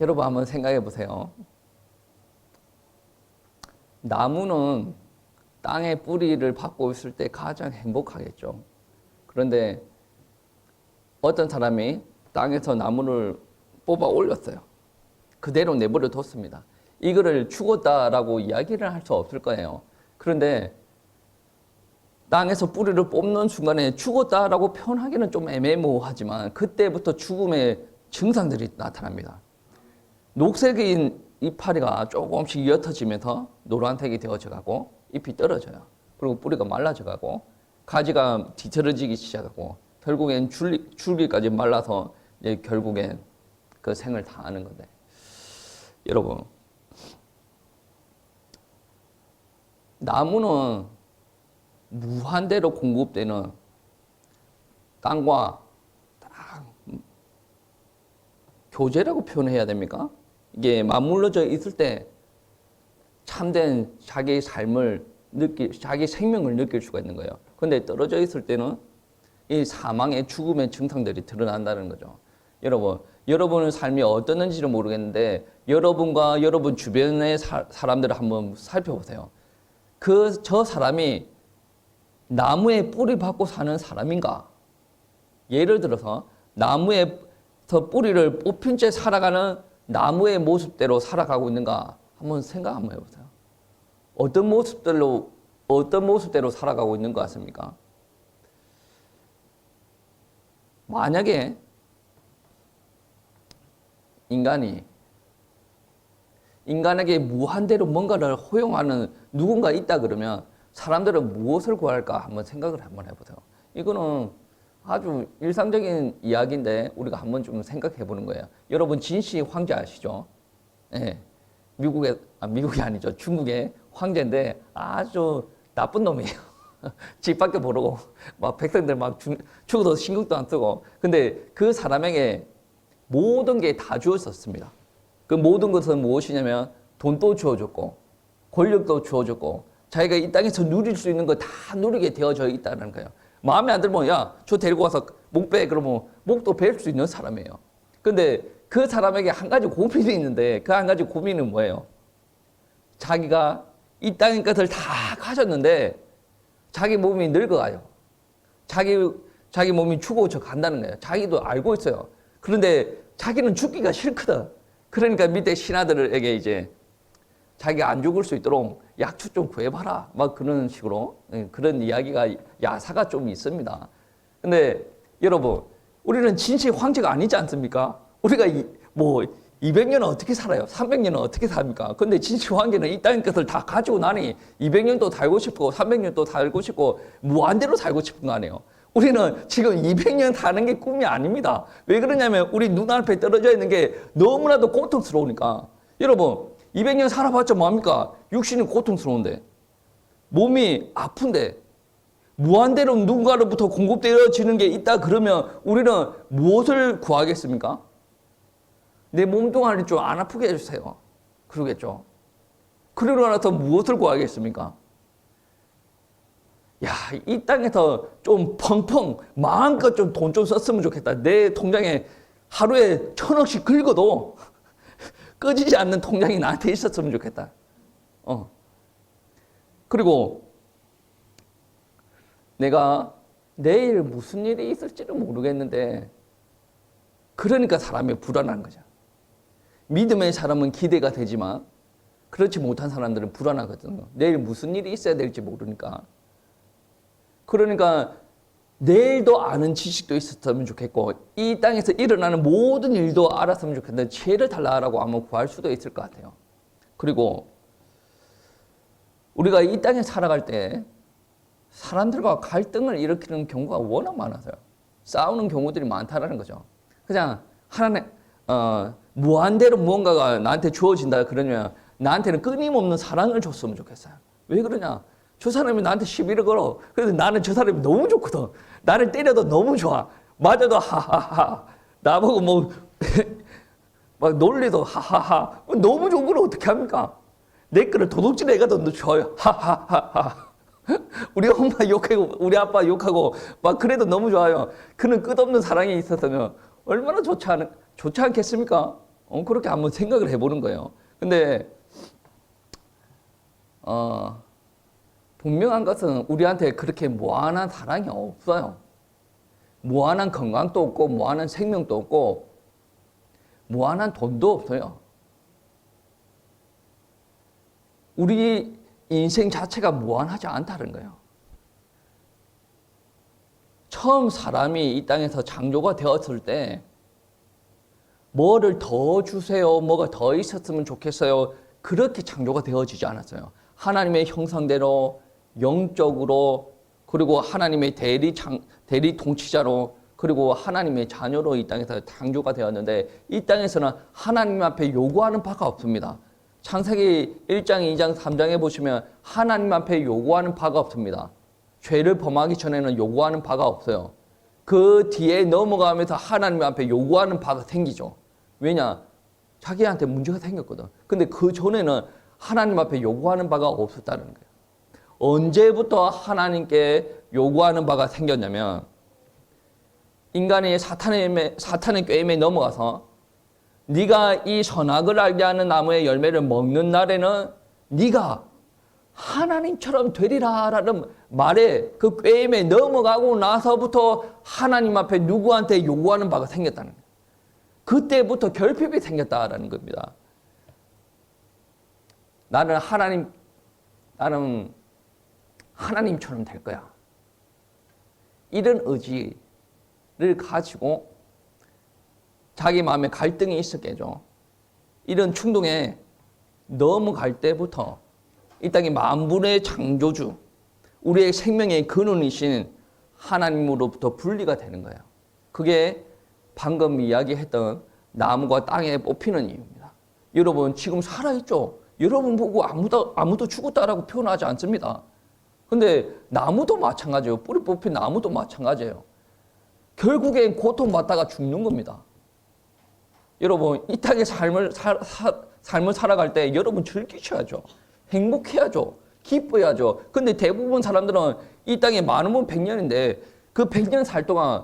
여러분 한번 생각해 보세요. 나무는 땅에 뿌리를 받고 있을 때 가장 행복하겠죠. 그런데 어떤 사람이 땅에서 나무를 뽑아 올렸어요. 그대로 내버려 뒀습니다. 이거를 죽었다라고 이야기를 할 수 없을 거예요. 그런데 땅에서 뿌리를 뽑는 순간에 죽었다라고 표현하기는 좀 애매모호하지만 그때부터 죽음의 증상들이 나타납니다. 녹색인 이파리가 조금씩 옅어지면서 노란색이 되어져 가고 잎이 떨어져요. 그리고 뿌리가 말라져 가고 가지가 뒤틀어지기 시작하고 결국엔 줄기까지 말라서 이제 결국엔 그 생을 다하는 건데, 여러분, 나무는 무한대로 공급되는 땅과 딱 교제라고 표현해야 됩니까? 이게 맞물려져 있을 때 참된 자기의 삶을 자기 생명을 느낄 수가 있는 거예요. 그런데 떨어져 있을 때는 이 사망의 죽음의 증상들이 드러난다는 거죠. 여러분의 삶이 어떠는지는 모르겠는데 여러분과 여러분 주변의 사람들을 한번 살펴보세요. 저 사람이 나무에 뿌리 받고 사는 사람인가? 예를 들어서 나무에서 뿌리를 뽑힌 채 살아가는 나무의 모습대로 살아가고 있는가? 한번 생각 한번 해보세요. 어떤 모습대로 살아가고 있는 것 같습니까? 만약에 인간에게 무한대로 뭔가를 허용하는 누군가 있다 그러면 사람들은 무엇을 구할까 한번 생각을 한번 해보세요. 이거는 아주 일상적인 이야기인데 우리가 한번 좀 생각해 보는 거예요. 여러분 진시 황제 아시죠? 예. 미국이 아니죠. 중국의 황제인데 아주 나쁜 놈이에요. 집 밖에 모르고 막 백성들 막 죽어도 신경도 안 쓰고. 근데 그 사람에게 모든 게 다 주어졌습니다. 그 모든 것은 무엇이냐면 돈도 주어졌고 권력도 주어졌고 자기가 이 땅에서 누릴 수 있는 거 다 누리게 되어져 있다는 거예요. 마음에 안 들면 야, 저 데리고 와서 목 빼. 그러면 목도 벨 수 있는 사람이에요. 근데 그 사람에게 한 가지 고민이 있는데 그 한 가지 고민은 뭐예요? 자기가 이 땅의 것을 다 가졌는데 자기 몸이 늙어가요. 자기 몸이 죽어져 간다는 거예요. 자기도 알고 있어요. 그런데 자기는 죽기가 싫거든. 그러니까 밑에 신하들에게 이제 자기가 안 죽을 수 있도록 약초 좀 구해봐라. 막 그런 식으로 그런 이야기가 야사가 좀 있습니다. 근데 여러분, 우리는 진실 황제가 아니지 않습니까? 우리가 200년은 어떻게 살아요? 300년은 어떻게 삽니까? 근데 진실 황제는 이 땅의 것을 다 가지고 나니 200년도 살고 싶고 300년도 살고 싶고 무한대로 살고 싶은 거 아니에요? 우리는 지금 200년 사는 게 꿈이 아닙니다. 왜 그러냐면 우리 눈앞에 떨어져 있는 게 너무나도 고통스러우니까. 여러분, 200년 살아봤자 뭐합니까? 육신이 고통스러운데, 몸이 아픈데, 무한대로 누군가로부터 공급되어지는 게 있다 그러면 우리는 무엇을 구하겠습니까? 내 몸뚱아리 좀 안 아프게 해주세요. 그러겠죠. 그러고 나서 무엇을 구하겠습니까? 야, 이 땅에서 좀 펑펑 마음껏 좀 돈 좀 썼으면 좋겠다. 내 통장에 하루에 1,000억씩 긁어도 꺼지지 않는 통장이 나한테 있었으면 좋겠다. 그리고 내가 내일 무슨 일이 있을지는 모르겠는데 그러니까 사람이 불안한 거죠. 믿음의 사람은 기대가 되지만 그렇지 못한 사람들은 불안하거든요. 내일 무슨 일이 있어야 될지 모르니까. 그러니까 내일도 아는 지식도 있었으면 좋겠고 이 땅에서 일어나는 모든 일도 알았으면 좋겠는데 지혜를 달라라고 아마 구할 수도 있을 것 같아요. 그리고 우리가 이 땅에 살아갈 때 사람들과 갈등을 일으키는 경우가 워낙 많아서요. 싸우는 경우들이 많다라는 거죠. 그냥 하나님 무한대로 무언가가 나한테 주어진다 그러면 나한테는 끊임없는 사랑을 줬으면 좋겠어요. 왜 그러냐? 저 사람이 나한테 시비를 걸어. 그래서 나는 저 사람이 너무 좋거든. 나를 때려도 너무 좋아. 맞아도 하하하. 나보고 막 놀리도 하하하. 너무 좋은 걸 어떻게 합니까? 내 거를 도둑질 해가도 좋아요. 하하하하. 우리 엄마 욕하고 우리 아빠 욕하고 막 그래도 너무 좋아요. 그는 끝없는 사랑이 있었으면 얼마나 좋지 않겠습니까? 그렇게 한번 생각을 해보는 거예요. 근데 분명한 것은 우리한테 그렇게 무한한 사랑이 없어요. 무한한 건강도 없고 무한한 생명도 없고 무한한 돈도 없어요. 우리 인생 자체가 무한하지 않다는 거예요. 처음 사람이 이 땅에서 창조가 되었을 때 뭐를 더 주세요, 뭐가 더 있었으면 좋겠어요, 그렇게 창조가 되어지지 않았어요. 하나님의 형상대로 영적으로, 그리고 하나님의 대리 통치자로, 그리고 하나님의 자녀로 이 땅에서 창조가 되었는데, 이 땅에서는 하나님 앞에 요구하는 바가 없습니다. 창세기 1장, 2장, 3장에 보시면 하나님 앞에 요구하는 바가 없습니다. 죄를 범하기 전에는 요구하는 바가 없어요. 그 뒤에 넘어가면서 하나님 앞에 요구하는 바가 생기죠. 왜냐? 자기한테 문제가 생겼거든. 근데 그 전에는 하나님 앞에 요구하는 바가 없었다는 거예요. 언제부터 하나님께 요구하는 바가 생겼냐면, 인간이 사탄의 꾀임에 넘어가서 네가 이 선악을 알게 하는 나무의 열매를 먹는 날에는 네가 하나님처럼 되리라라는 말에, 그 꾀임에 넘어가고 나서부터 하나님 앞에 누구한테 요구하는 바가 생겼다는 거예요. 그때부터 결핍이 생겼다라는 겁니다. 나는 하나님처럼 될 거야. 이런 의지를 가지고 자기 마음에 갈등이 있었겠죠. 이런 충동에 넘어갈 때부터 이 땅의 만물의 창조주, 우리의 생명의 근원이신 하나님으로부터 분리가 되는 거예요. 그게 방금 이야기했던 나무가 땅에 뽑히는 이유입니다. 여러분 지금 살아있죠? 여러분 보고 아무도 죽었다라고 표현하지 않습니다. 근데 나무도 마찬가지예요. 뿌리 뽑힌 나무도 마찬가지예요. 결국엔 고통받다가 죽는 겁니다. 여러분 이 땅의 삶을 살아갈 때 여러분 즐기셔야죠. 행복해야죠. 기뻐야죠. 근데 대부분 사람들은 이 땅에 많으면 100년인데 그 100년 살 동안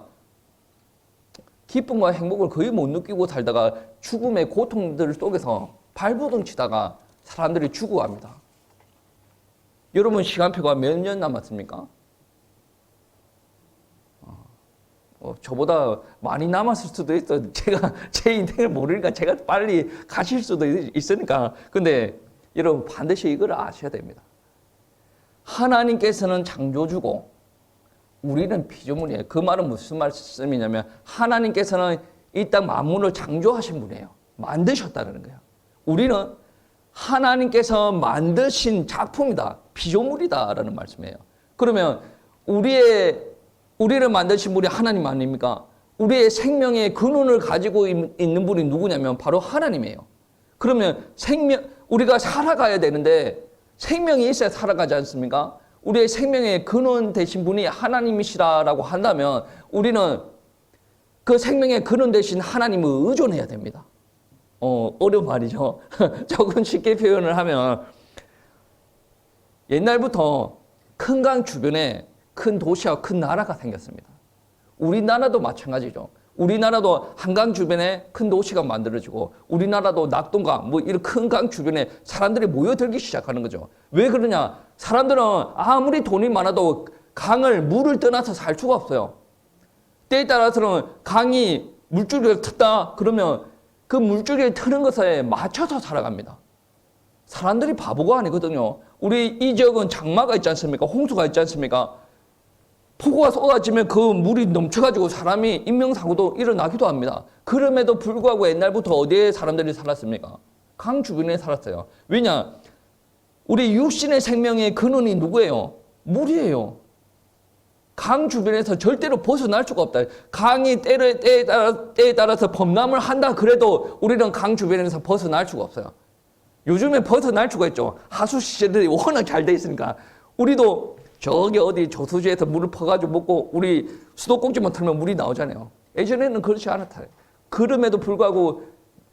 기쁨과 행복을 거의 못 느끼고 살다가 죽음의 고통들 속에서 발버둥 치다가 사람들이 죽어갑니다. 여러분 시간표가 몇 년 남았습니까? 저보다 많이 남았을 수도 있어요. 제가 제 인생을 모르니까 제가 빨리 가실 수도 있으니까. 근데 여러분 반드시 이걸 아셔야 됩니다. 하나님께서는 창조주고 우리는 피조물이에요. 그 말은 무슨 말씀이냐면 하나님께서는 이 땅 만물을 창조하신 분이에요. 만드셨다는 거예요. 우리는 하나님께서 만드신 작품이다. 피조물이다라는 말씀이에요. 그러면 우리를 만드신 분이 하나님 아닙니까? 우리의 생명의 근원을 가지고 있는 분이 누구냐면 바로 하나님이에요. 그러면 우리가 살아가야 되는데 생명이 있어야 살아가지 않습니까? 우리의 생명의 근원 되신 분이 하나님이시라고 한다면 우리는 그 생명의 근원 되신 하나님을 의존해야 됩니다. 어려운 말이죠. 조금 쉽게 표현을 하면 옛날부터 큰 강 주변에 큰 도시와 큰 나라가 생겼습니다. 우리나라도 마찬가지죠. 우리나라도 한강 주변에 큰 도시가 만들어지고 우리나라도 낙동강 이런 큰 강 주변에 사람들이 모여들기 시작하는 거죠. 왜 그러냐? 사람들은 아무리 돈이 많아도 물을 떠나서 살 수가 없어요. 때에 따라서는 강이 물줄기를 텄다 그러면 그 물줄기를 트는 것에 맞춰서 살아갑니다. 사람들이 바보가 아니거든요. 우리 이 지역은 장마가 있지 않습니까? 홍수가 있지 않습니까? 폭우가 쏟아지면 그 물이 넘쳐가지고 사람이 인명사고도 일어나기도 합니다. 그럼에도 불구하고 옛날부터 어디에 사람들이 살았습니까? 강 주변에 살았어요. 왜냐? 우리 육신의 생명의 근원이 누구예요? 물이에요. 강 주변에서 절대로 벗어날 수가 없다. 강이 때에 따라서 범람을 한다 그래도 우리는 강 주변에서 벗어날 수가 없어요. 요즘에 벗어날 수가 있죠. 하수 시설들이 워낙 잘 돼 있으니까. 우리도 저기 어디 저수지에서 물을 퍼가지고 먹고 우리 수도꼭지만 틀면 물이 나오잖아요. 예전에는 그렇지 않았다. 그럼에도 불구하고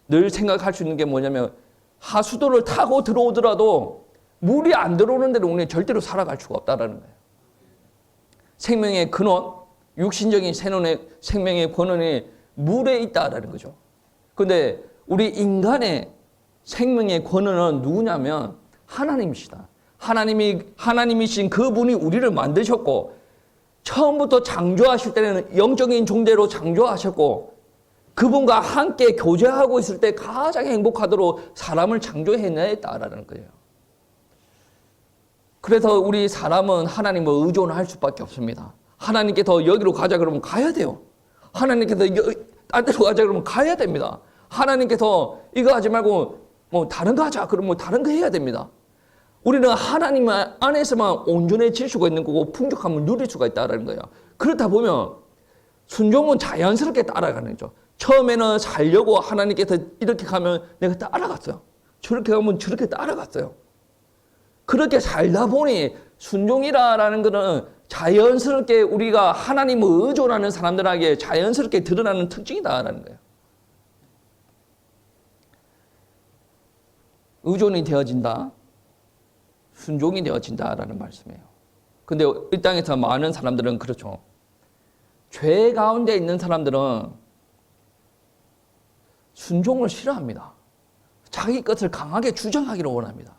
늘 생각할 수 있는 게 뭐냐면 하수도를 타고 들어오더라도 물이 안 들어오는 데는 우리는 절대로 살아갈 수가 없다는 거예요. 생명의 근원, 육신적인 생명의 근원이 물에 있다라는 거죠. 그런데 우리 인간의 생명의 권원은 누구냐면 하나님이시다. 하나님이신 그분이 우리를 만드셨고, 처음부터 창조하실 때는 영적인 존재로 창조하셨고, 그분과 함께 교제하고 있을 때 가장 행복하도록 사람을 창조해냈다라는 거예요. 그래서 우리 사람은 하나님을 의존할 수밖에 없습니다. 하나님께서 여기로 가자 그러면 가야 돼요. 하나님께서 딴 데로 가자 그러면 가야 됩니다. 하나님께서 이거 하지 말고 뭐 다른 거 하자 그러면 다른 거 해야 됩니다. 우리는 하나님 안에서만 온전해질 수가 있는 거고 풍족함을 누릴 수가 있다는 거예요. 그렇다 보면 순종은 자연스럽게 따라가는 거죠. 처음에는 살려고 하나님께서 이렇게 가면 내가 따라갔어요. 저렇게 가면 저렇게 따라갔어요. 그렇게 살다 보니 순종이라는 것은 자연스럽게 우리가 하나님을 의존하는 사람들에게 자연스럽게 드러나는 특징이다라는 거예요. 의존이 되어진다. 순종이 되어진다라는 말씀이에요. 근데 이 땅에서 많은 사람들은 그렇죠. 죄 가운데 있는 사람들은 순종을 싫어합니다. 자기 것을 강하게 주장하기를 원합니다.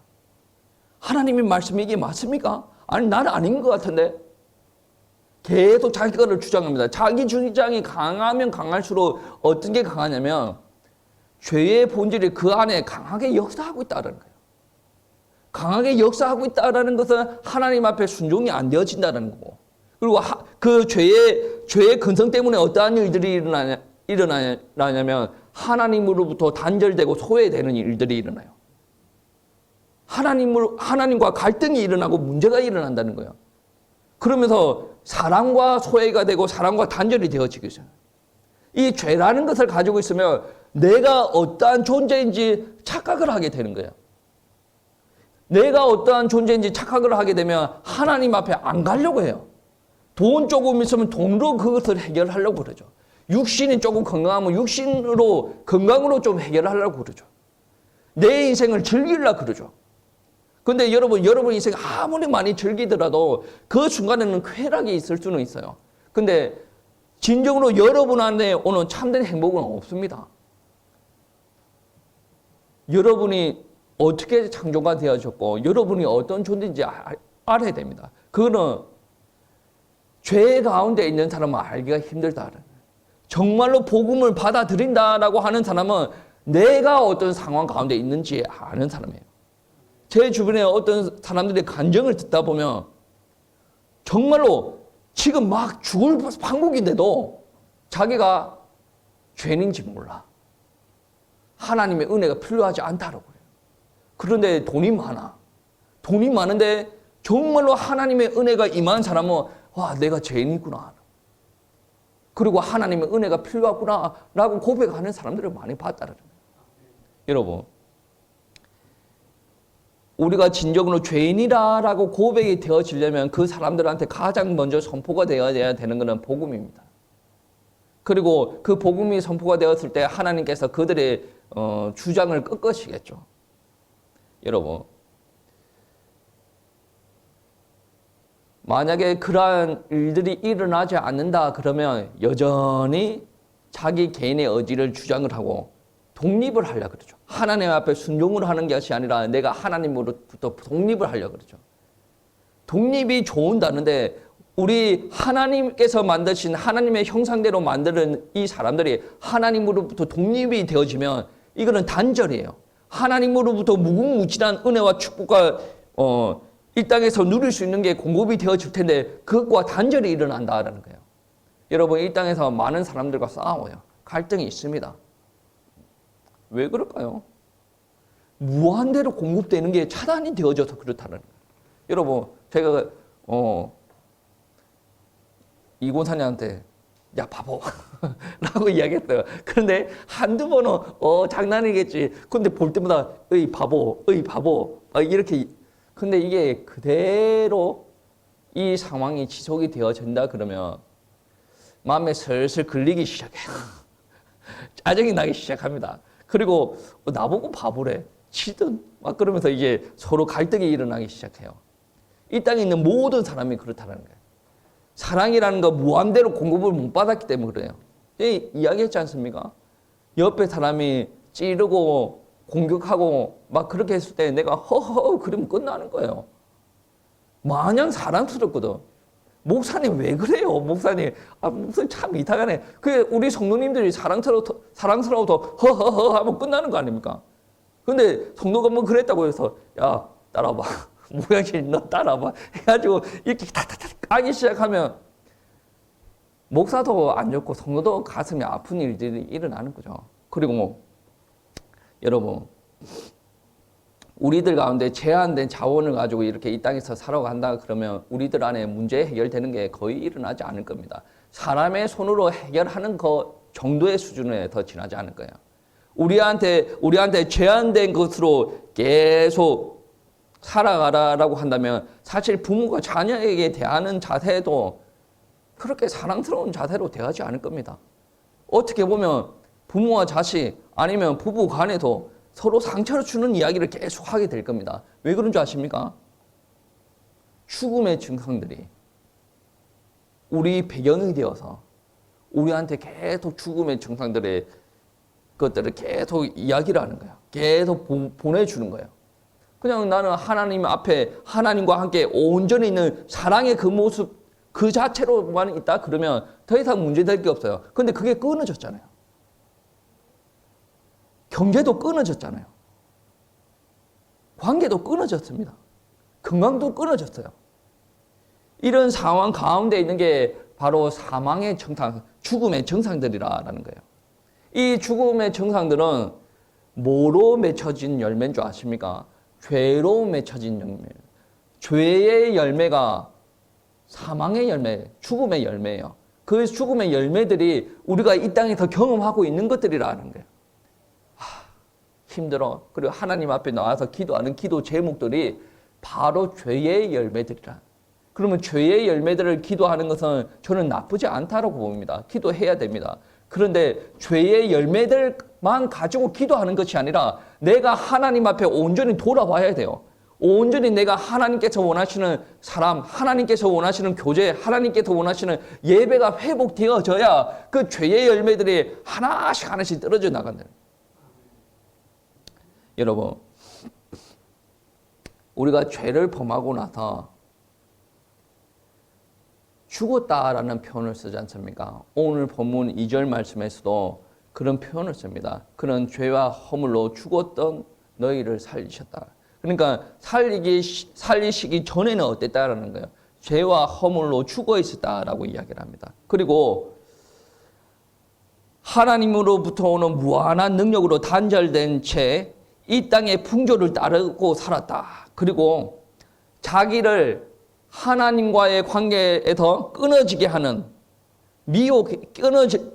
하나님의 말씀이 이게 맞습니까? 아니, 나는 아닌 것 같은데. 계속 자기 것을 주장합니다. 자기 주장이 강하면 강할수록 어떤 게 강하냐면 죄의 본질이 그 안에 강하게 역사하고 있다는 거예요. 강하게 역사하고 있다는 것은 하나님 앞에 순종이 안 되어진다는 거고, 그리고 그 죄의 근성 때문에 어떠한 일들이 일어나냐면 하나님으로부터 단절되고 소외되는 일들이 일어나요. 하나님과 갈등이 일어나고 문제가 일어난다는 거예요. 그러면서 사랑과 소외가 되고 사랑과 단절이 되어지게 있어요. 이 죄라는 것을 가지고 있으면 내가 어떠한 존재인지 착각을 하게 되는 거예요. 내가 어떠한 존재인지 착각을 하게 되면 하나님 앞에 안 가려고 해요. 돈 조금 있으면 돈으로 그것을 해결하려고 그러죠. 육신이 조금 건강하면 건강으로 좀 해결하려고 그러죠. 내 인생을 즐기려고 그러죠. 근데 여러분 인생 아무리 많이 즐기더라도 그 순간에는 쾌락이 있을 수는 있어요. 근데 진정으로 여러분 안에 오는 참된 행복은 없습니다. 여러분이 어떻게 창조가 되어졌고 여러분이 어떤 존재인지 알아야 됩니다. 그거는 죄 가운데 있는 사람은 알기가 힘들다. 정말로 복음을 받아들인다라고 하는 사람은 내가 어떤 상황 가운데 있는지 아는 사람이에요. 제 주변에 어떤 사람들의 간증을 듣다 보면 정말로 지금 막 죽을 판국인데도 자기가 죄인인지 몰라. 하나님의 은혜가 필요하지 않다라고 그래요. 그런데 돈이 많아. 돈이 많은데 정말로 하나님의 은혜가 임한 사람은 와, 내가 죄인이구나. 그리고 하나님의 은혜가 필요하구나 라고 고백하는 사람들을 많이 봤다는 거예요. 여러분, 우리가 진정으로 죄인이라고 고백이 되어지려면 그 사람들한테 가장 먼저 선포가 되어야 되는 것은 복음입니다. 그리고 그 복음이 선포가 되었을 때 하나님께서 그들의 주장을 꺾으시겠죠. 여러분, 만약에 그러한 일들이 일어나지 않는다 그러면 여전히 자기 개인의 의지를 주장을 하고 독립을 하려고 그러죠. 하나님 앞에 순종을 하는 것이 아니라 내가 하나님으로부터 독립을 하려고 그러죠. 독립이 좋은다는데 우리 하나님께서 만드신 하나님의 형상대로 만드는 이 사람들이 하나님으로부터 독립이 되어지면 이거는 단절이에요. 하나님으로부터 무궁무진한 은혜와 축복과 이 땅에서 누릴 수 있는 게 공급이 되어질 텐데 그것과 단절이 일어난다라는 거예요. 여러분, 이 땅에서 많은 사람들과 싸워요. 갈등이 있습니다. 왜 그럴까요? 무한대로 공급되는 게 차단이 되어져서 그렇다는 거예요. 여러분, 제가 이곤사님한테 야 바보 라고 이야기했어요. 그런데 한두 번은 장난이겠지. 근데 볼 때마다 어이 바보 이렇게. 근데 이게 그대로 이 상황이 지속이 되어진다 그러면 마음에 슬슬 걸리기 시작해요. 짜증이 나기 시작합니다. 그리고 나보고 바보래 치든 막 그러면서 이제 서로 갈등이 일어나기 시작해요. 이 땅에 있는 모든 사람이 그렇다는 거예요. 사랑이라는 거 무한대로 공급을 못 받았기 때문에 그래요. 이야기했지 않습니까? 옆에 사람이 찌르고 공격하고 막 그렇게 했을 때 내가 허허 그러면 끝나는 거예요. 마냥 사랑스럽거든. 목사님 왜 그래요? 목사님, 목사님 참 이상하네. 그게 우리 성도님들이 사랑스러워도 허허허 하면 끝나는 거 아닙니까? 근데 성도가 뭐 그랬다고 해서 야 따라와봐. 모양실 너 따라와봐. 해가지고 이렇게 타타타 까기 시작하면 목사도 안 좋고 성도도 가슴이 아픈 일들이 일어나는 거죠. 그리고 뭐 여러분 우리들 가운데 제한된 자원을 가지고 이렇게 이 땅에서 살아간다 그러면 우리들 안에 문제 해결되는 게 거의 일어나지 않을 겁니다. 사람의 손으로 해결하는 것 정도의 수준에 더 지나지 않을 거예요. 우리한테 제한된 것으로 계속 살아가라라고 한다면 사실 부모가 자녀에게 대하는 자세도 그렇게 사랑스러운 자세로 대하지 않을 겁니다. 어떻게 보면 부모와 자식 아니면 부부 간에도 서로 상처를 주는 이야기를 계속 하게 될 겁니다. 왜 그런 줄 아십니까? 죽음의 증상들이 우리 배경이 되어서 우리한테 계속 죽음의 증상들의 것들을 계속 이야기를 하는 거예요. 계속 보내주는 거예요. 그냥 나는 하나님 앞에 하나님과 함께 온전히 있는 사랑의 그 모습 그 자체로만 있다 그러면 더 이상 문제될 게 없어요. 근데 그게 끊어졌잖아요. 경제도 끊어졌잖아요. 관계도 끊어졌습니다. 건강도 끊어졌어요. 이런 상황 가운데 있는 게 바로 사망의 증상, 죽음의 증상들이라는 거예요. 이 죽음의 증상들은 뭐로 맺혀진 열매인 줄 아십니까? 죄로 맺혀진 열매. 죄의 열매가 사망의 열매, 죽음의 열매예요. 그 죽음의 열매들이 우리가 이 땅에서 경험하고 있는 것들이라는 거예요. 힘들어. 그리고 하나님 앞에 나와서 기도하는 기도 제목들이 바로 죄의 열매들이라. 그러면 죄의 열매들을 기도하는 것은 저는 나쁘지 않다고 봅니다. 기도해야 됩니다. 그런데 죄의 열매들만 가지고 기도하는 것이 아니라 내가 하나님 앞에 온전히 돌아와야 돼요. 온전히 내가 하나님께서 원하시는 사람, 하나님께서 원하시는 교제, 하나님께서 원하시는 예배가 회복되어져야 그 죄의 열매들이 하나씩 떨어져 나간다. 여러분, 우리가 죄를 범하고 나서 죽었다라는 표현을 쓰지 않습니까? 오늘 본문 2절 말씀에서도 그런 표현을 씁니다. 그런 죄와 허물로 죽었던 너희를 살리셨다. 그러니까 살리시기 전에는 어땠다라는 거예요. 죄와 허물로 죽어 있었다라고 이야기를 합니다. 그리고 하나님으로부터 오는 무한한 능력으로 단절된 채 이 땅의 풍조를 따르고 살았다. 그리고 자기를 하나님과의 관계에서 끊어지게 하는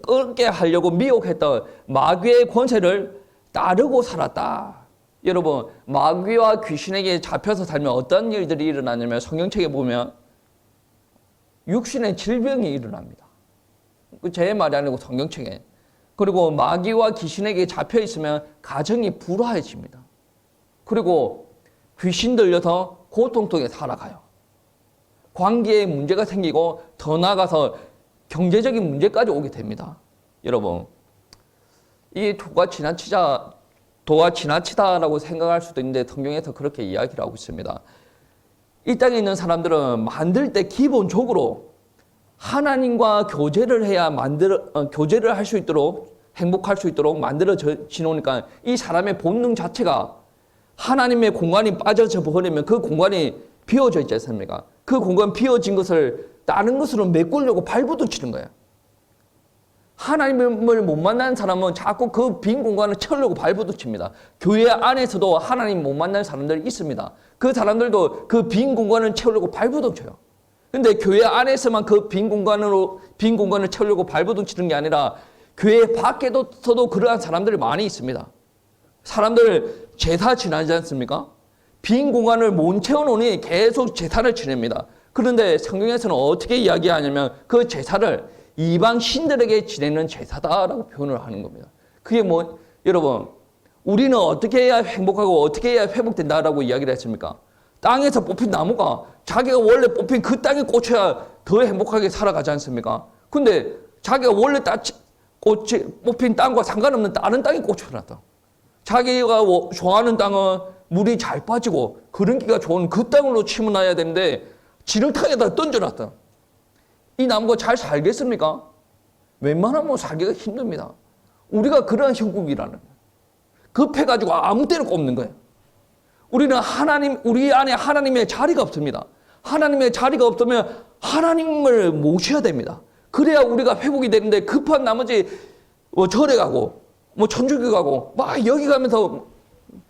끊게 하려고 미혹했던 마귀의 권세를 따르고 살았다. 여러분, 마귀와 귀신에게 잡혀서 살면 어떤 일들이 일어나냐면 성경책에 보면 육신의 질병이 일어납니다. 제 말이 아니고 성경책에. 그리고 마귀와 귀신에게 잡혀 있으면 가정이 불화해집니다. 그리고 귀신 들려서 고통 속에 살아가요. 관계에 문제가 생기고 더 나아가서 경제적인 문제까지 오게 됩니다. 여러분, 이 도가 지나치다라고 생각할 수도 있는데 성경에서 그렇게 이야기를 하고 있습니다. 이 땅에 있는 사람들은 만들 때 기본적으로 하나님과 교제를 해야 교제를 할 수 있도록 행복할 수 있도록 만들어지니까 이 사람의 본능 자체가 하나님의 공간이 빠져져 버리면 그 공간이 비워져 있지 않습니까? 그 공간 비워진 것을 다른 것으로 메꾸려고 발부둥치는 거예요. 하나님을 못 만나는 사람은 자꾸 그 빈 공간을 채우려고 발부둥칩니다. 교회 안에서도 하나님 못 만나는 사람들이 있습니다. 그 사람들도 그 빈 공간을 채우려고 발부둥쳐요. 근데 교회 안에서만 그 빈 공간을 채우려고 발버둥치는 게 아니라 교회 밖에서도 그러한 사람들이 많이 있습니다. 사람들 제사 지나지 않습니까? 빈 공간을 못 채워놓으니 계속 제사를 지냅니다. 그런데 성경에서는 어떻게 이야기하냐면 그 제사를 이방 신들에게 지내는 제사다라고 표현을 하는 겁니다. 그게 뭐, 여러분, 우리는 어떻게 해야 행복하고 어떻게 해야 회복된다라고 이야기를 했습니까? 땅에서 뽑힌 나무가 자기가 원래 뽑힌 그 땅에 꽂혀야 더 행복하게 살아가지 않습니까? 근데 자기가 원래 뽑힌 땅과 상관없는 다른 땅에 꽂혀놨다. 자기가 좋아하는 땅은 물이 잘 빠지고 그런기가 좋은 그 땅으로 심어놔야 되는데 지렁탕에다 던져놨다. 이 나무가 잘 살겠습니까? 웬만하면 살기가 힘듭니다. 우리가 그러한 형국이라는 거예요. 급해가지고 아무 때나 꼽는 거예요. 우리는 우리 안에 하나님의 자리가 없습니다. 하나님의 자리가 없으면 하나님을 모셔야 됩니다. 그래야 우리가 회복이 되는데 급한 나머지 절에 가고 천주교 가고 막 여기 가면서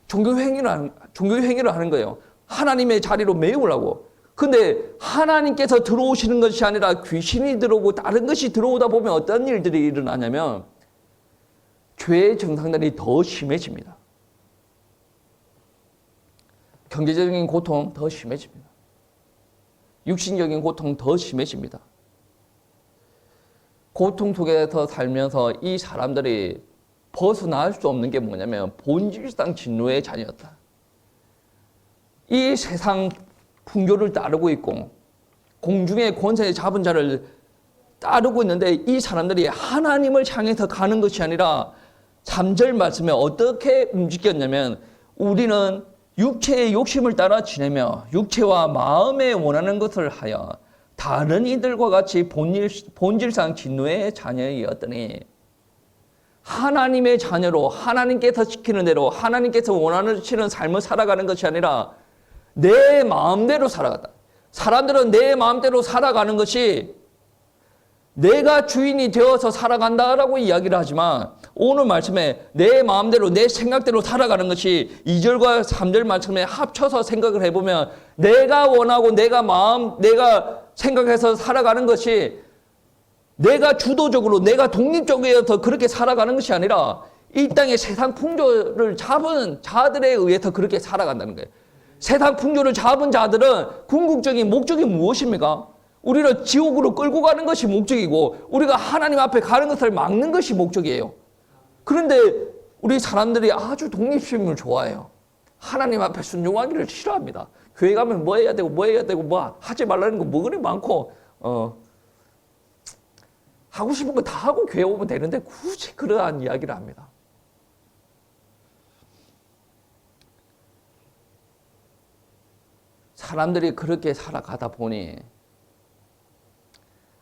종교 행위를 하는 거예요. 하나님의 자리로 메우려고. 근데 하나님께서 들어오시는 것이 아니라 귀신이 들어오고 다른 것이 들어오다 보면 어떤 일들이 일어나냐면 죄의 증상들이 더 심해집니다. 경제적인 고통 더 심해집니다. 육신적인 고통 더 심해집니다. 고통 속에서 살면서 이 사람들이 벗어날 수 없는 게 뭐냐면 본질상 진노의 자녀였다. 이 세상 풍조를 따르고 있고 공중의 권세 잡은 자를 따르고 있는데 이 사람들이 하나님을 향해서 가는 것이 아니라 3절 말씀에 어떻게 움직였냐면 우리는 육체의 욕심을 따라 지내며 육체와 마음에 원하는 것을 하여 다른 이들과 같이 본질상 진노의 자녀이었더니 하나님의 자녀로 하나님께서 시키는 대로 하나님께서 원하시는 삶을 살아가는 것이 아니라 내 마음대로 살아갔다. 사람들은 내 마음대로 살아가는 것이 내가 주인이 되어서 살아간다라고 이야기를 하지만 오늘 말씀에 내 마음대로 내 생각대로 살아가는 것이 2절과 3절 말씀에 합쳐서 생각을 해보면 내가 원하고 내가 생각해서 살아가는 것이 내가 주도적으로 내가 독립적이어서 그렇게 살아가는 것이 아니라 이 땅의 세상 풍조를 잡은 자들에 의해서 그렇게 살아간다는 거예요. 세상 풍조를 잡은 자들은 궁극적인 목적이 무엇입니까? 우리를 지옥으로 끌고 가는 것이 목적이고 우리가 하나님 앞에 가는 것을 막는 것이 목적이에요. 그런데 우리 사람들이 아주 독립심을 좋아해요. 하나님 앞에 순종하기를 싫어합니다. 교회 가면 뭐 해야 되고 뭐 하지 말라는 거 뭐 그리 많고 하고 싶은 거 다 하고 교회 오면 되는데 굳이 그러한 이야기를 합니다. 사람들이 그렇게 살아가다 보니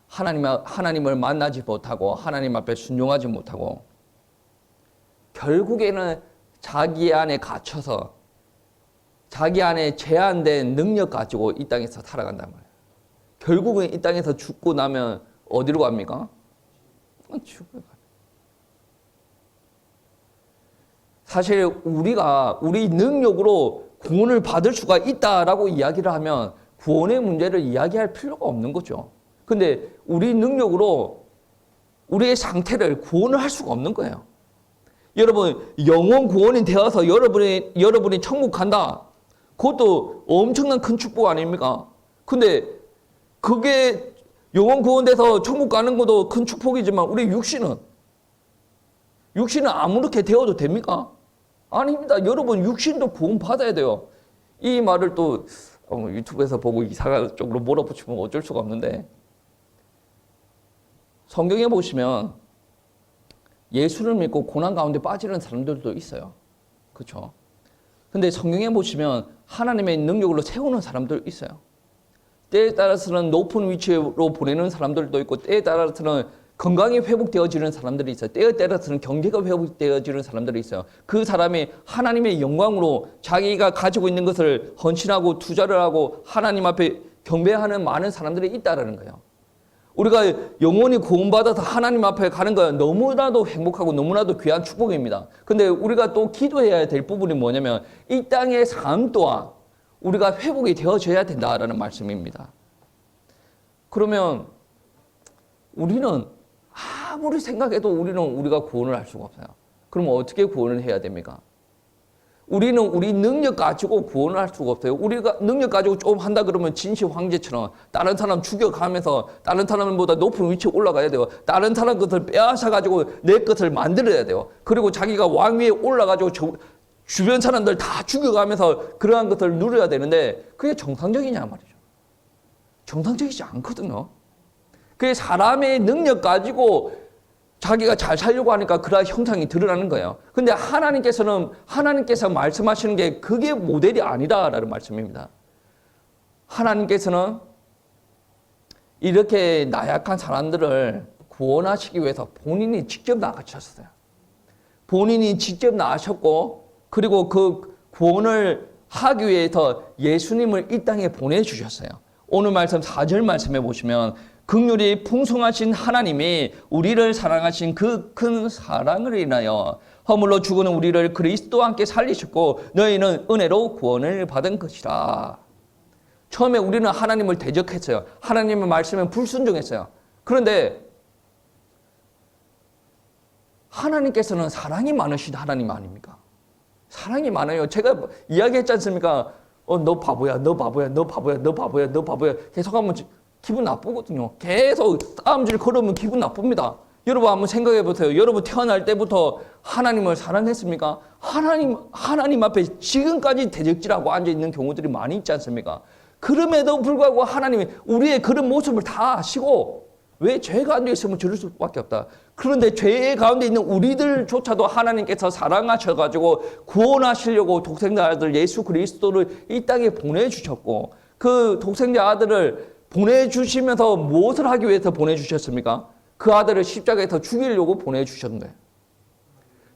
하나님을 만나지 못하고 하나님 앞에 순종하지 못하고 결국에는 자기 안에 갇혀서 자기 안에 제한된 능력 가지고 이 땅에서 살아간단 말이에요. 결국은 이 땅에서 죽고 나면 어디로 갑니까? 지옥에 가요. 사실 우리 능력으로 구원을 받을 수가 있다라고 이야기를 하면 구원의 문제를 이야기할 필요가 없는 거죠. 근데 우리 능력으로 우리의 상태를 구원을 할 수가 없는 거예요. 여러분 영원 구원이 되어서 여러분이 천국 간다. 그것도 엄청난 큰 축복 아닙니까? 근데 그게 영원 구원돼서 천국 가는 것도 큰 축복이지만 우리 육신은 아무렇게 되어도 됩니까? 아닙니다. 여러분 육신도 구원 받아야 돼요. 이 말을 또 유튜브에서 보고 이상한 쪽으로 몰아붙이면 어쩔 수가 없는데 성경에 보시면 예수를 믿고 고난 가운데 빠지는 사람들도 있어요. 그렇죠? 근데 성경에 보시면 하나님의 능력으로 세우는 사람들 있어요. 때에 따라서는 높은 위치로 보내는 사람들도 있고 때에 따라서는 건강이 회복되어지는 사람들이 있어요. 때에 따라서는 경제가 회복되어지는 사람들이 있어요. 그 사람이 하나님의 영광으로 자기가 가지고 있는 것을 헌신하고 투자를 하고 하나님 앞에 경배하는 많은 사람들이 있다라는 거예요. 우리가 영원히 구원받아서 하나님 앞에 가는 건 너무나도 행복하고 너무나도 귀한 축복입니다. 근데 우리가 또 기도해야 될 부분이 뭐냐면 이 땅의 삶 또한 우리가 회복이 되어져야 된다라는 말씀입니다. 그러면 우리는 아무리 생각해도 우리가 구원을 할 수가 없어요. 그러면 어떻게 구원을 해야 됩니까? 우리는 우리 능력 가지고 구원을 할 수가 없어요. 우리가 능력 가지고 조금 한다 그러면 진시 황제처럼 다른 사람 죽여가면서 다른 사람보다 높은 위치에 올라가야 돼요. 다른 사람 것을 빼앗아 가지고 내 것을 만들어야 돼요. 그리고 자기가 왕위에 올라가지고 주변 사람들 다 죽여가면서 그러한 것을 누려야 되는데 그게 정상적이냐 말이죠. 정상적이지 않거든요. 그게 사람의 능력 가지고 자기가 잘 살려고 하니까 그러한 형상이 드러나는 거예요. 근데 하나님께서 말씀하시는 게 그게 모델이 아니다라는 말씀입니다. 하나님께서는 이렇게 나약한 사람들을 구원하시기 위해서 본인이 직접 나가셨어요. 본인이 직접 나가셨고, 그리고 그 구원을 하기 위해서 예수님을 이 땅에 보내주셨어요. 오늘 말씀 4절 말씀해 보시면 긍휼이 풍성하신 하나님이 우리를 사랑하신 그 큰 사랑을 인하여 허물로 죽은 우리를 그리스도와 함께 살리셨고 너희는 은혜로 구원을 받은 것이라. 처음에 우리는 하나님을 대적했어요. 하나님의 말씀에 불순종했어요. 그런데 하나님께서는 사랑이 많으신 하나님 아닙니까? 사랑이 많아요. 제가 이야기했지 않습니까? 너 바보야, 너 바보야, 너 바보야, 너 바보야, 너 바보야. 계속하면 기분 나쁘거든요. 계속 싸움질 걸으면 기분 나쁩니다. 여러분 한번 생각해 보세요. 여러분 태어날 때부터 하나님을 사랑했습니까? 하나님 앞에 지금까지 대적질하고 앉아있는 경우들이 많이 있지 않습니까? 그럼에도 불구하고 하나님이 우리의 그런 모습을 다 아시고 왜 죄 가운데 있으면 저럴 수밖에 없다. 그런데 죄 가운데 있는 우리들조차도 하나님께서 사랑하셔가지고 구원하시려고 독생자 아들 예수 그리스도를 이 땅에 보내주셨고 그 독생자 아들을 보내주시면서 무엇을 하기 위해서 보내주셨습니까? 그 아들을 십자가에서 죽이려고 보내주셨는 거예요.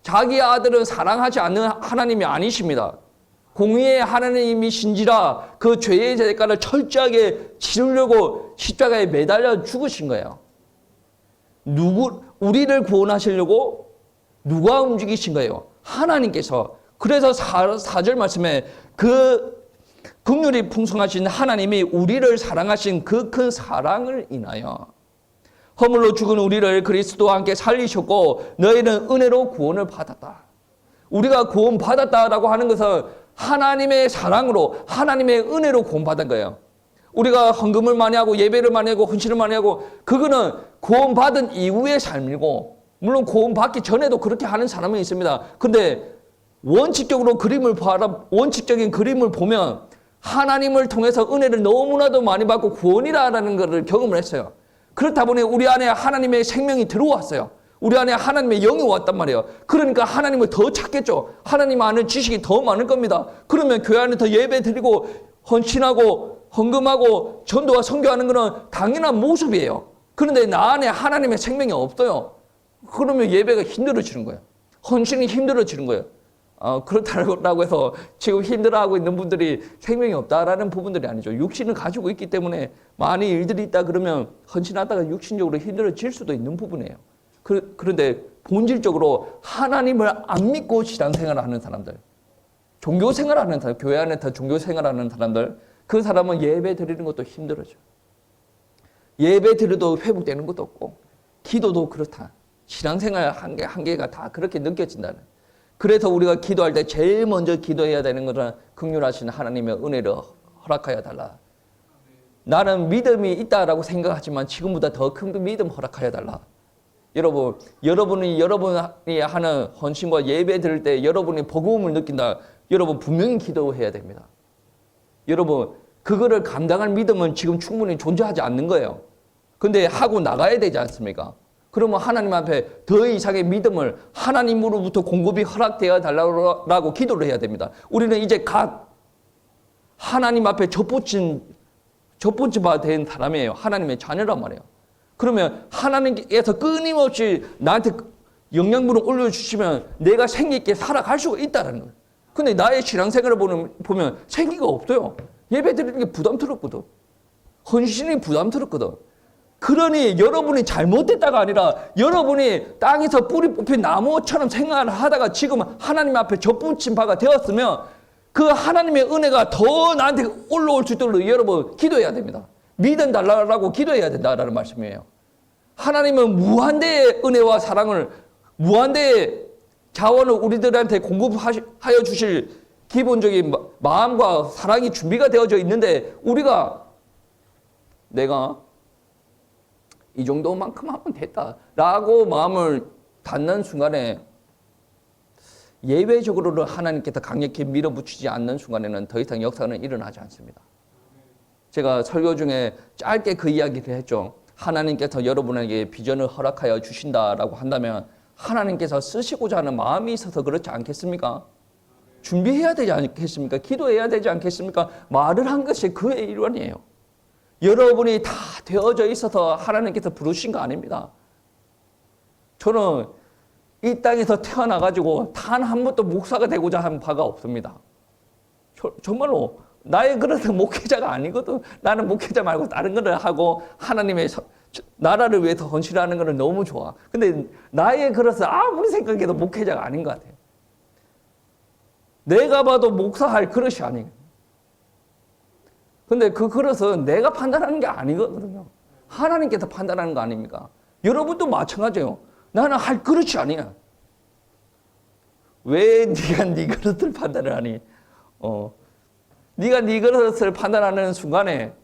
자기 아들은 사랑하지 않는 하나님이 아니십니다. 공의의 하나님이신지라 그 죄의 대가를 철저하게 치르려고 십자가에 매달려 죽으신 거예요. 우리를 구원하시려고 누가 움직이신 거예요? 하나님께서. 그래서 4절 말씀에 그 긍휼이 풍성하신 하나님이 우리를 사랑하신 그 큰 사랑을 인하여 허물로 죽은 우리를 그리스도와 함께 살리셨고 너희는 은혜로 구원을 받았다. 우리가 구원받았다라고 하는 것은 하나님의 사랑으로 하나님의 은혜로 구원받은 거예요. 우리가 헌금을 많이 하고 예배를 많이 하고 헌신을 많이 하고 그거는 구원받은 이후의 삶이고 물론 구원받기 전에도 그렇게 하는 사람은 있습니다. 그런데 원칙적으로 원칙적인 그림을 보면 하나님을 통해서 은혜를 너무나도 많이 받고 구원이라는 것을 경험을 했어요. 그렇다 보니 우리 안에 하나님의 생명이 들어왔어요. 우리 안에 하나님의 영이 왔단 말이에요. 그러니까 하나님을 더 찾겠죠. 하나님 아는 지식이 더 많을 겁니다. 그러면 교회 안에 더 예배 드리고 헌신하고 헌금하고 전도와 선교하는 것은 당연한 모습이에요. 그런데 나 안에 하나님의 생명이 없어요. 그러면 예배가 힘들어지는 거예요. 헌신이 힘들어지는 거예요. 그렇다고 해서 지금 힘들어하고 있는 분들이 생명이 없다라는 부분들이 아니죠. 육신을 가지고 있기 때문에 많이 일들이 있다 그러면 헌신하다가 육신적으로 힘들어질 수도 있는 부분이에요. 그런데 본질적으로 하나님을 안 믿고 신앙생활을 하는 사람들, 종교생활을 하는 사람, 교회 안에서 종교생활을 하는 사람들, 그 사람은 예배 드리는 것도 힘들어져. 예배 드려도 회복되는 것도 없고 기도도 그렇다. 신앙생활 한계가 다 그렇게 느껴진다는. 그래서 우리가 기도할 때 제일 먼저 기도해야 되는 것은 긍휼하신 하나님의 은혜를 허락하여 달라. 나는 믿음이 있다라고 생각하지만 지금보다 더 큰 믿음 허락하여 달라. 여러분이 하는 헌신과 예배 드릴 때 여러분이 복음을 느낀다. 여러분 분명히 기도해야 됩니다. 여러분 그거를 감당할 믿음은 지금 충분히 존재하지 않는 거예요. 근데 하고 나가야 되지 않습니까? 그러면 하나님 앞에 더 이상의 믿음을 하나님으로부터 공급이 허락되어 달라고 기도를 해야 됩니다. 우리는 이제 각 하나님 앞에 접붙임 바 된 사람이에요. 하나님의 자녀란 말이에요. 그러면 하나님께서 끊임없이 나한테 영양분을 올려주시면 내가 생기 있게 살아갈 수가 있다는 거예요. 근데 나의 신앙생활을 보면 생기가 없어요. 예배 드리는 게 부담스럽거든. 헌신이 부담스럽거든. 그러니 여러분이 잘못됐다가 아니라 여러분이 땅에서 뿌리 뽑힌 나무처럼 생활을 하다가 지금 하나님 앞에 접붙임 바가 되었으면 그 하나님의 은혜가 더 나한테 올라올 수 있도록 여러분 기도해야 됩니다. 믿음 달라고 기도해야 된다라는 말씀이에요. 하나님은 무한대의 은혜와 사랑을 무한대의 자원을 우리들한테 공급하여 주실 기본적인 마음과 사랑이 준비가 되어져 있는데 내가 이 정도만큼 하면 됐다라고 마음을 닫는 순간에 예외적으로는 하나님께서 강력히 밀어붙이지 않는 순간에는 더 이상 역사는 일어나지 않습니다. 제가 설교 중에 짧게 그 이야기를 했죠. 하나님께서 여러분에게 비전을 허락하여 주신다라고 한다면 하나님께서 쓰시고자 하는 마음이 있어서 그렇지 않겠습니까? 준비해야 되지 않겠습니까? 기도해야 되지 않겠습니까? 말을 한 것이 그의 일환이에요. 여러분이 다 되어져 있어서 하나님께서 부르신 거 아닙니다. 저는 이 땅에서 태어나가지고 단 한 번도 목사가 되고자 한 바가 없습니다. 정말로 나의 그릇은 목회자가 아니거든. 나는 목회자 말고 다른 거를 하고 하나님의 나라를 위해서 헌신하는 거는 너무 좋아. 근데 나의 그릇은 아무리 생각해도 목회자가 아닌 것 같아요. 내가 봐도 목사할 그릇이 아니에요. 근데 그 그릇은 내가 판단하는 게 아니거든요. 하나님께서 판단하는 거 아닙니까? 여러분도 마찬가지예요. 나는 할 그릇이 아니야. 왜 네가 네 그릇을 판단을 하니? 네가 네 그릇을 판단하는 순간에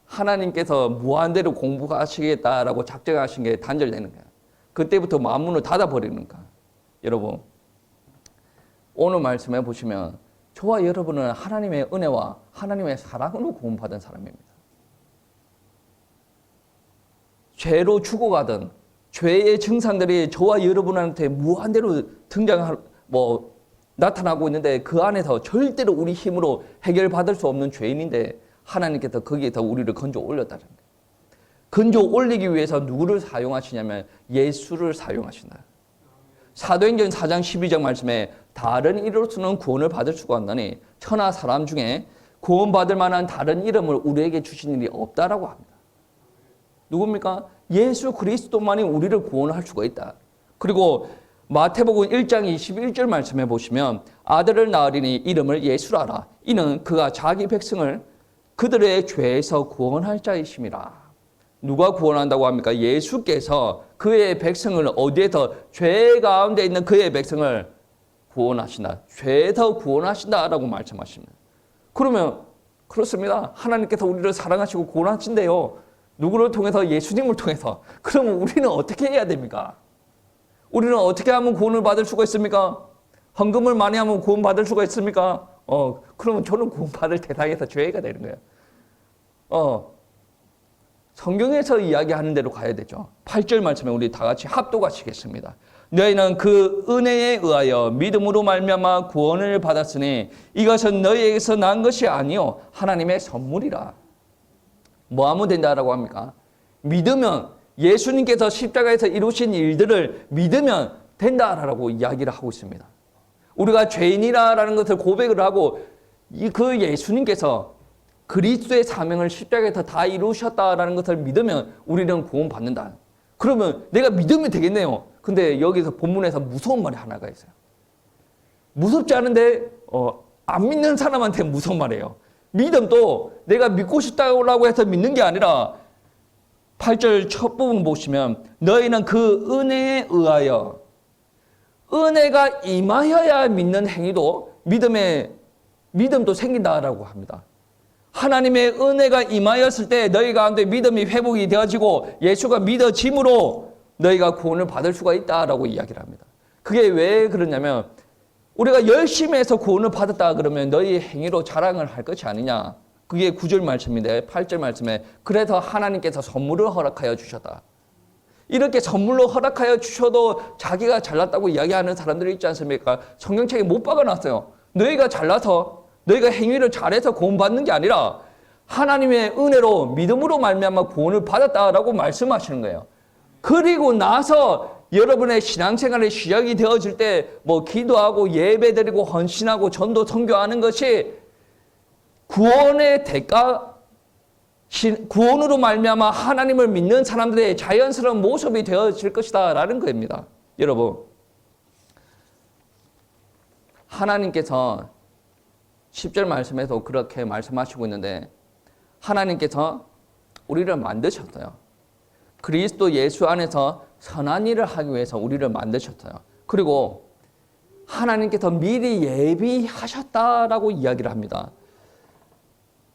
하나님께서 무한대로 공부하시겠다라고 작정하신 게 단절되는 거야. 그때부터 마음문을 닫아버리는 거야. 여러분, 오늘 말씀해 보시면 저와 여러분은 하나님의 은혜와 하나님의 사랑으로 구원받은 사람입니다. 죄로 죽어가던 죄의 증상들이 저와 여러분한테 무한대로 나타나고 있는데 그 안에서 절대로 우리 힘으로 해결받을 수 없는 죄인인데 하나님께서 거기에서 우리를 건져 올렸다는 거예요. 건져 올리기 위해서 누구를 사용하시냐면 예수를 사용하신다. 사도행전 4장 12절 말씀에 다른 이로서는 구원을 받을 수가 없나니 천하 사람 중에 구원받을 만한 다른 이름을 우리에게 주신 일이 없다라고 합니다. 누굽니까? 예수 그리스도만이 우리를 구원할 수가 있다. 그리고 마태복음 1장 21절 말씀해 보시면 아들을 낳으리니 이름을 예수라라. 이는 그가 자기 백성을 그들의 죄에서 구원할 자이심이라. 누가 구원한다고 합니까? 예수께서 그의 백성을 어디에서? 죄 가운데 있는 그의 백성을 구원하신다. 죄에서 구원하신다라고 말씀하십니다. 그러면 그렇습니다. 하나님께서 우리를 사랑하시고 구원하신대요. 누구를 통해서? 예수님을 통해서. 그러면 우리는 어떻게 해야 됩니까? 우리는 어떻게 하면 구원을 받을 수가 있습니까? 헌금을 많이 하면 구원 받을 수가 있습니까? 그러면 저는 구원 받을 대상에서 죄가 되는 거예요. 성경에서 이야기하는 대로 가야 되죠. 8절 말씀에 우리 다 같이 합독하시겠습니다. 너희는 그 은혜에 의하여 믿음으로 말미암아 구원을 받았으니 이것은 너희에게서 난 것이 아니요 하나님의 선물이라. 뭐 하면 된다라고 합니까? 믿으면, 예수님께서 십자가에서 이루신 일들을 믿으면 된다라고 이야기를 하고 있습니다. 우리가 죄인이라는 것을 고백을 하고 그 예수님께서 그리스도의 사명을 십자가에서 다 이루셨다라는 것을 믿으면 우리는 구원받는다. 그러면 내가 믿으면 되겠네요. 근데 여기서 본문에서 무서운 말이 하나가 있어요. 무섭지 않은데 안 믿는 사람한테 무서운 말이에요. 믿음도 내가 믿고 싶다고 해서 믿는 게 아니라 8절 첫 부분 보시면 너희는 그 은혜에 의하여, 은혜가 임하여야 믿는 행위도 믿음도 생긴다라고 합니다. 하나님의 은혜가 임하였을 때 너희 가운데 믿음이 회복이 되어지고 예수가 믿어짐으로 너희가 구원을 받을 수가 있다라고 이야기를 합니다. 그게 왜 그러냐면 우리가 열심히 해서 구원을 받았다 그러면 너희의 행위로 자랑을 할 것이 아니냐. 그게 9절 말씀인데 8절 말씀에 그래서 하나님께서 선물을 허락하여 주셨다. 이렇게 선물로 허락하여 주셔도 자기가 잘났다고 이야기하는 사람들이 있지 않습니까? 성경책에 못 박아놨어요. 너희가 잘나서 너희가 행위를 잘해서 구원받는 게 아니라 하나님의 은혜로 믿음으로 말미암아 구원을 받았다라고 말씀하시는 거예요. 그리고 나서 여러분의 신앙생활이 시작이 되어질 때 기도하고 예배드리고 헌신하고 전도 선교하는 것이 구원의 대가, 구원으로 말미암아 하나님을 믿는 사람들의 자연스러운 모습이 되어질 것이다라는 겁니다. 여러분, 하나님께서 10절 말씀에서 그렇게 말씀하시고 있는데 하나님께서 우리를 만드셨어요. 그리스도 예수 안에서 선한 일을 하기 위해서 우리를 만드셨어요. 그리고 하나님께서 미리 예비하셨다라고 이야기를 합니다.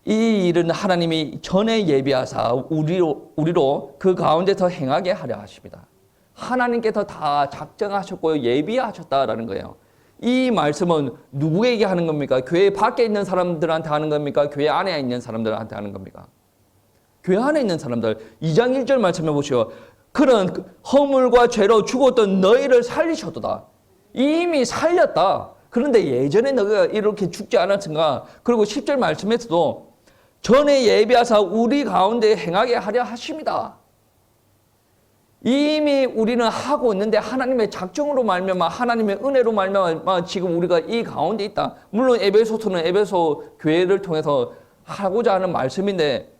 이 일은 하나님이 전에 예비하사 우리로 그 가운데서 행하게 하려 하십니다. 하나님께서 다 작정하셨고 예비하셨다라는 거예요. 이 말씀은 누구에게 하는 겁니까? 교회 밖에 있는 사람들한테 하는 겁니까? 교회 안에 있는 사람들한테 하는 겁니까? 교회 안에 있는 사람들. 2장 1절 말씀해 보시오. 그런 허물과 죄로 죽었던 너희를 살리셨도다. 이미 살렸다. 그런데 예전에 너희가 이렇게 죽지 않았은가? 그리고 10절 말씀에서도 전에 예비하사 우리 가운데 행하게 하려 하십니다. 이미 우리는 하고 있는데 하나님의 작정으로 말미암아 하나님의 은혜로 말미암아 지금 우리가 이 가운데 있다. 물론 에베소서는 에베소 교회를 통해서 하고자 하는 말씀인데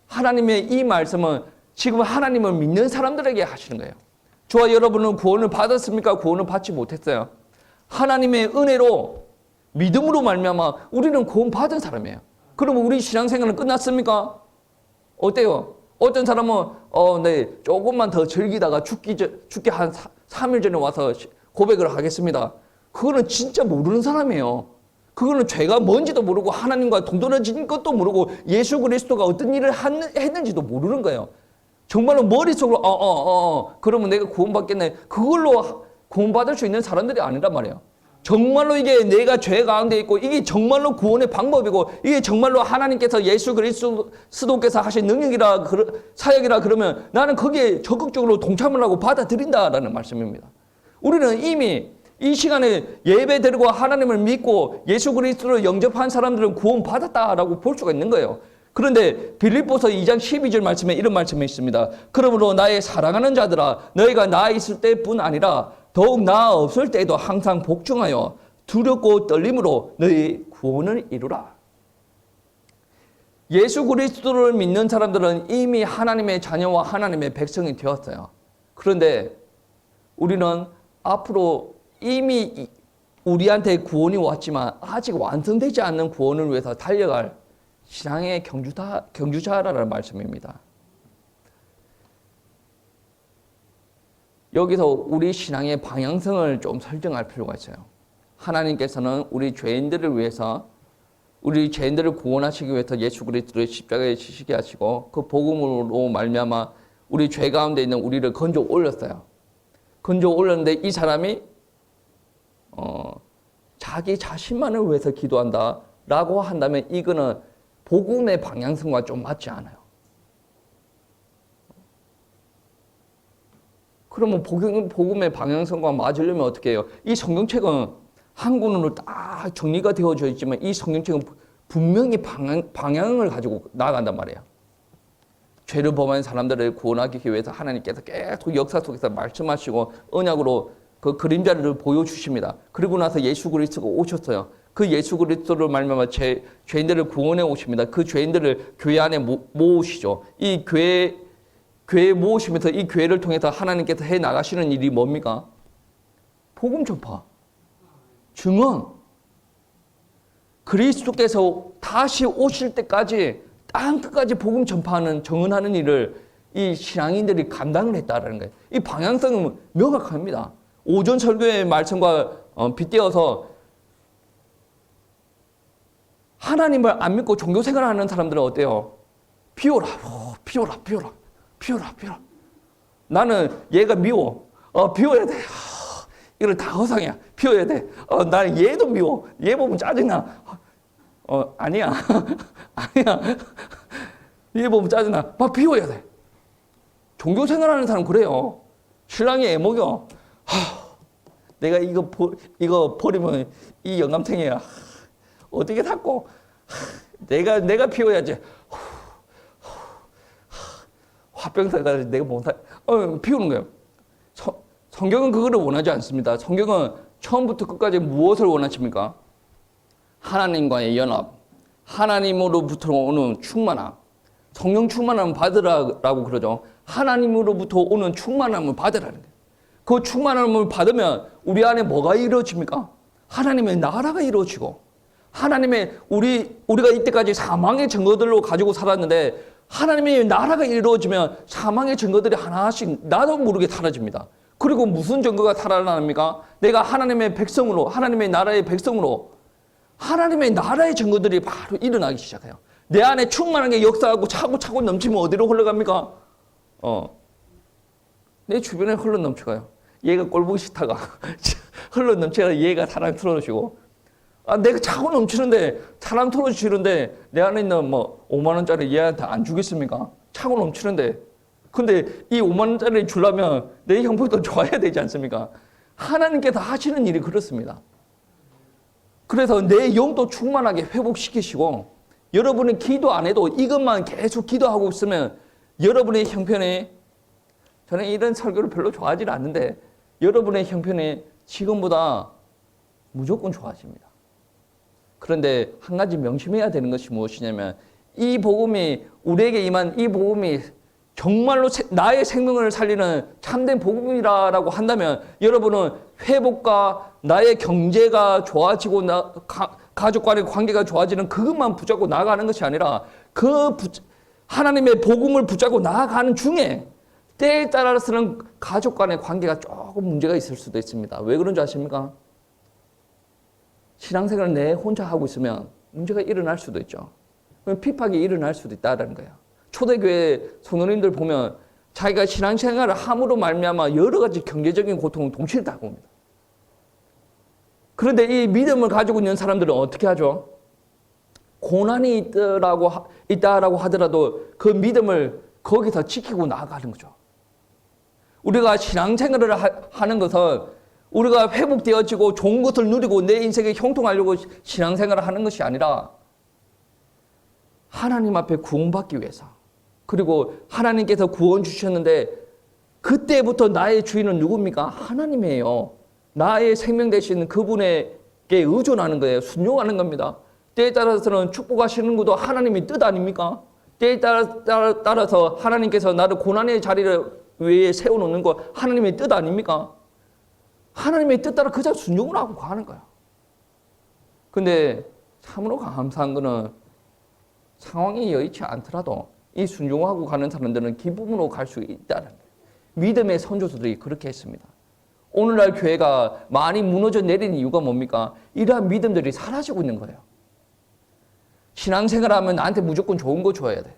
하나님의 이 말씀은 지금 하나님을 믿는 사람들에게 하시는 거예요. 저와 여러분은 구원을 받았습니까? 구원을 받지 못했어요. 하나님의 은혜로 믿음으로 말미암아 우리는 구원 받은 사람이에요. 그러면 우리 신앙생활은 끝났습니까? 어때요? 어떤 사람은 네, 조금만 더 즐기다가 죽기 한 3일 전에 와서 고백을 하겠습니다. 그거는 진짜 모르는 사람이에요. 그거는 죄가 뭔지도 모르고 하나님과 동떨어진 것도 모르고 예수 그리스도가 어떤 일을 했는지도 모르는 거예요. 정말로 머릿속으로 그러면 내가 구원받겠네. 그걸로 구원받을 수 있는 사람들이 아니란 말이에요. 정말로 이게 내가 죄 가운데 있고 이게 정말로 구원의 방법이고 이게 정말로 하나님께서 예수 그리스도께서 하신 능력이라 사역이라 그러면 나는 거기에 적극적으로 동참을 하고 받아들인다라는 말씀입니다. 우리는 이미 이 시간에 예배 드리고 하나님을 믿고 예수 그리스도를 영접한 사람들은 구원 받았다라고 볼 수가 있는 거예요. 그런데 빌립보서 2장 12절 말씀에 이런 말씀이 있습니다. 그러므로 나의 사랑하는 자들아 너희가 나 있을 때뿐 아니라 더욱 나 없을 때에도 항상 복종하여 두렵고 떨림으로 너희 구원을 이루라. 예수 그리스도를 믿는 사람들은 이미 하나님의 자녀와 하나님의 백성이 되었어요. 그런데 우리는 앞으로 이미 우리한테 구원이 왔지만 아직 완성되지 않는 구원을 위해서 달려갈 신앙의 경주자라는 말씀입니다. 여기서 우리 신앙의 방향성을 좀 설정할 필요가 있어요. 하나님께서는 우리 죄인들을 위해서 우리 죄인들을 구원하시기 위해서 예수 그리스도를 십자가에 지시게 하시고 그 복음으로 말미암아 우리 죄 가운데 있는 우리를 건져 올렸어요. 건져 올렸는데 이 사람이 자기 자신만을 위해서 기도한다라고 한다면 이거는 복음의 방향성과 좀 맞지 않아요. 그러면 복음의 방향성과 맞으려면 어떻게 해요? 이 성경책은 한국어로 딱 정리가 되어져 있지만 이 성경책은 분명히 방향을 가지고 나아간단 말이에요. 죄를 범한 사람들을 구원하기 위해서 하나님께서 계속 역사 속에서 말씀하시고 언약으로 그 그림자를 보여주십니다. 그리고 나서 예수 그리스도가 오셨어요. 그 예수 그리스도를 말미암아 죄인들을 구원해 오십니다. 그 죄인들을 교회 안에 모으시죠. 이 교회에 모으시면서 이 교회를 통해서 하나님께서 해 나가시는 일이 뭡니까? 복음 전파, 증언. 그리스도께서 다시 오실 때까지 땅 끝까지 복음 전파하는 증언하는 일을 이 신앙인들이 감당을 했다라는 거예요. 이 방향성은 명확합니다. 오전 설교의 말씀과 빗대어서 하나님을 안 믿고 종교 생활하는 사람들은 어때요? 비워라, 비워라, 비워라, 비워라, 비워라. 나는 얘가 미워. 비워야 돼. 이걸 다 허상이야. 비워야 돼. 나는 얘도 미워. 얘 보면 짜증나. 아니야. 아니야. 얘 보면 짜증나. 막 비워야 돼. 종교 생활하는 사람 그래요. 신랑이 애먹여. 내가 이거 버리면 이 영감탱이야. 어떻게 닦고? 내가 비워야지. 화병사가 내가 못 비우는 거예요. 성경은 그거를 원하지 않습니다. 성경은 처음부터 끝까지 무엇을 원하십니까? 하나님과의 연합, 하나님으로부터 오는 충만함. 성령 충만함을 받으라고 그러죠. 하나님으로부터 오는 충만함을 받으라는 거예요. 그 충만함을 받으면 우리 안에 뭐가 이루어집니까? 하나님의 나라가 이루어지고 우리가 이때까지 사망의 증거들로 가지고 살았는데 하나님의 나라가 이루어지면 사망의 증거들이 하나씩 나도 모르게 사라집니다. 그리고 무슨 증거가 살아납니까? 내가 하나님의 백성으로, 하나님의 나라의 백성으로 하나님의 나라의 증거들이 바로 일어나기 시작해요. 내 안에 충만한 게 역사하고 차고 넘치면 어디로 흘러갑니까? 내 주변에 흘러 넘쳐가요. 얘가 꼴보기 싫다가 흘러 넘쳐가 얘가 사랑스러우시고 내가 차고 넘치는데 사람 털어주시는데 내 안에 있는 뭐 5만 원짜리 얘한테 안 주겠습니까? 차고 넘치는데. 근데 이 5만 원짜리 주려면 내 형편도 좋아야 되지 않습니까? 하나님께서 하시는 일이 그렇습니다. 그래서 내 영도 충만하게 회복시키시고 여러분이 기도 안 해도 이것만 계속 기도하고 있으면 여러분의 형편이, 저는 이런 설교를 별로 좋아하지 않는데 여러분의 형편이 지금보다 무조건 좋아집니다. 그런데 한 가지 명심해야 되는 것이 무엇이냐면 이 복음이, 우리에게 임한 이 복음이 정말로 나의 생명을 살리는 참된 복음이라고 한다면 여러분은 회복과 나의 경제가 좋아지고 가족 간의 관계가 좋아지는 그것만 붙잡고 나아가는 것이 아니라 하나님의 복음을 붙잡고 나아가는 중에 때에 따라서는 가족 간의 관계가 조금 문제가 있을 수도 있습니다. 왜 그런지 아십니까? 신앙생활을 내 혼자 하고 있으면 문제가 일어날 수도 있죠. 핍박이 일어날 수도 있다는 거예요. 초대교회 성도님들 보면 자기가 신앙생활을 함으로 말미암아 여러 가지 경제적인 고통을 동시에 당합니다. 그런데 이 믿음을 가지고 있는 사람들은 어떻게 하죠? 고난이 있다라고 하더라도 그 믿음을 거기서 지키고 나아가는 거죠. 우리가 신앙생활을 하는 것은 우리가 회복되어지고 좋은 것을 누리고 내 인생에 형통하려고 신앙생활을 하는 것이 아니라 하나님 앞에 구원받기 위해서, 그리고 하나님께서 구원 주셨는데 그때부터 나의 주인은 누굽니까? 하나님이에요. 나의 생명 되신 그분에게 의존하는 거예요. 순종하는 겁니다. 때에 따라서는 축복하시는 것도 하나님의 뜻 아닙니까? 때에 따라서 하나님께서 나를 고난의 자리를 위에 세워놓는 거 하나님의 뜻 아닙니까? 하나님의 뜻 따라 그저 순종을 하고 가는 거야. 근데 참으로 감사한 거는 상황이 여의치 않더라도 이 순종하고 가는 사람들은 기쁨으로 갈 수 있다는 거예요. 믿음의 선조들이 그렇게 했습니다. 오늘날 교회가 많이 무너져 내린 이유가 뭡니까? 이러한 믿음들이 사라지고 있는 거예요. 신앙생활하면 나한테 무조건 좋은 거 줘야 돼.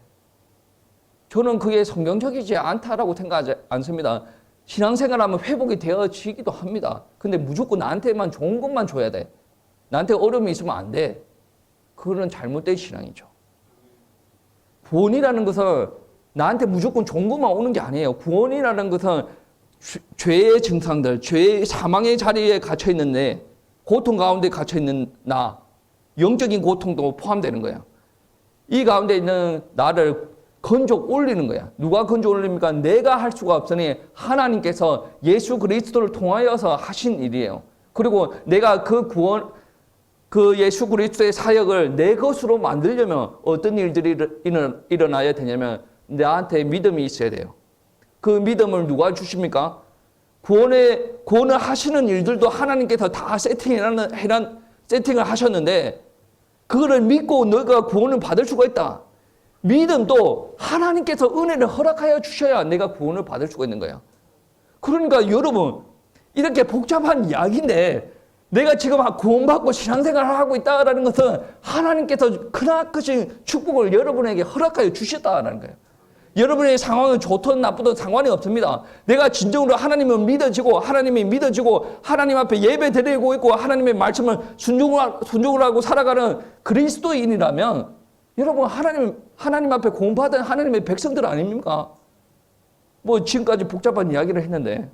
저는 그게 성경적이지 않다라고 생각하지 않습니다. 신앙생활하면 회복이 되어지기도 합니다. 근데 무조건 나한테만 좋은 것만 줘야 돼. 나한테 어려움이 있으면 안 돼. 그거는 잘못된 신앙이죠. 구원이라는 것은 나한테 무조건 좋은 것만 오는 게 아니에요. 구원이라는 것은 죄의 증상들, 죄의 사망의 자리에 갇혀있는 내, 고통 가운데 갇혀있는 나, 영적인 고통도 포함되는 거예요. 이 가운데 있는 나를 건져 올리는 거야. 누가 건져 올립니까? 내가 할 수가 없으니 하나님께서 예수 그리스도를 통하여서 하신 일이에요. 그리고 내가 그 예수 그리스도의 사역을 내 것으로 만들려면 어떤 일들이 일어나야 되냐면 나한테 믿음이 있어야 돼요. 그 믿음을 누가 주십니까? 구원을 하시는 일들도 하나님께서 다 세팅을 하셨는데 그거를 믿고 너가 구원을 받을 수가 있다. 믿음도 하나님께서 은혜를 허락하여 주셔야 내가 구원을 받을 수가 있는 거예요. 그러니까 여러분, 이렇게 복잡한 이야기인데 내가 지금 구원받고 신앙생활을 하고 있다는 것은 하나님께서 크나크신 축복을 여러분에게 허락하여 주셨다는 거예요. 여러분의 상황은 좋든 나쁘든 상관이 없습니다. 내가 진정으로 하나님을 믿어지고 하나님이 믿어지고 하나님 앞에 예배 드리고 있고 하나님의 말씀을 순종을 하고 살아가는 그리스도인이라면 여러분 하나님 앞에 구원받은 하나님의 백성들 아닙니까? 뭐 지금까지 복잡한 이야기를 했는데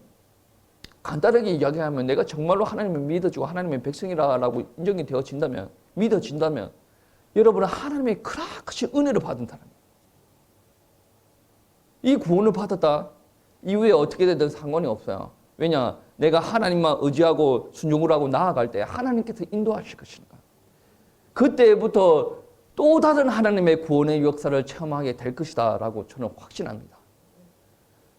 간단하게 이야기하면 내가 정말로 하나님을 믿어지고 하나님의 백성이라고 인정이 되어진다면, 믿어진다면 여러분은 하나님의 크나크신 은혜를 받은 사람이에요. 이 구원을 받았다 이후에 어떻게 되든 상관이 없어요. 왜냐? 내가 하나님만 의지하고 순종을 하고 나아갈 때 하나님께서 인도하실 것이니까. 그때부터 또 다른 하나님의 구원의 역사를 체험하게 될 것이다 라고 저는 확신합니다.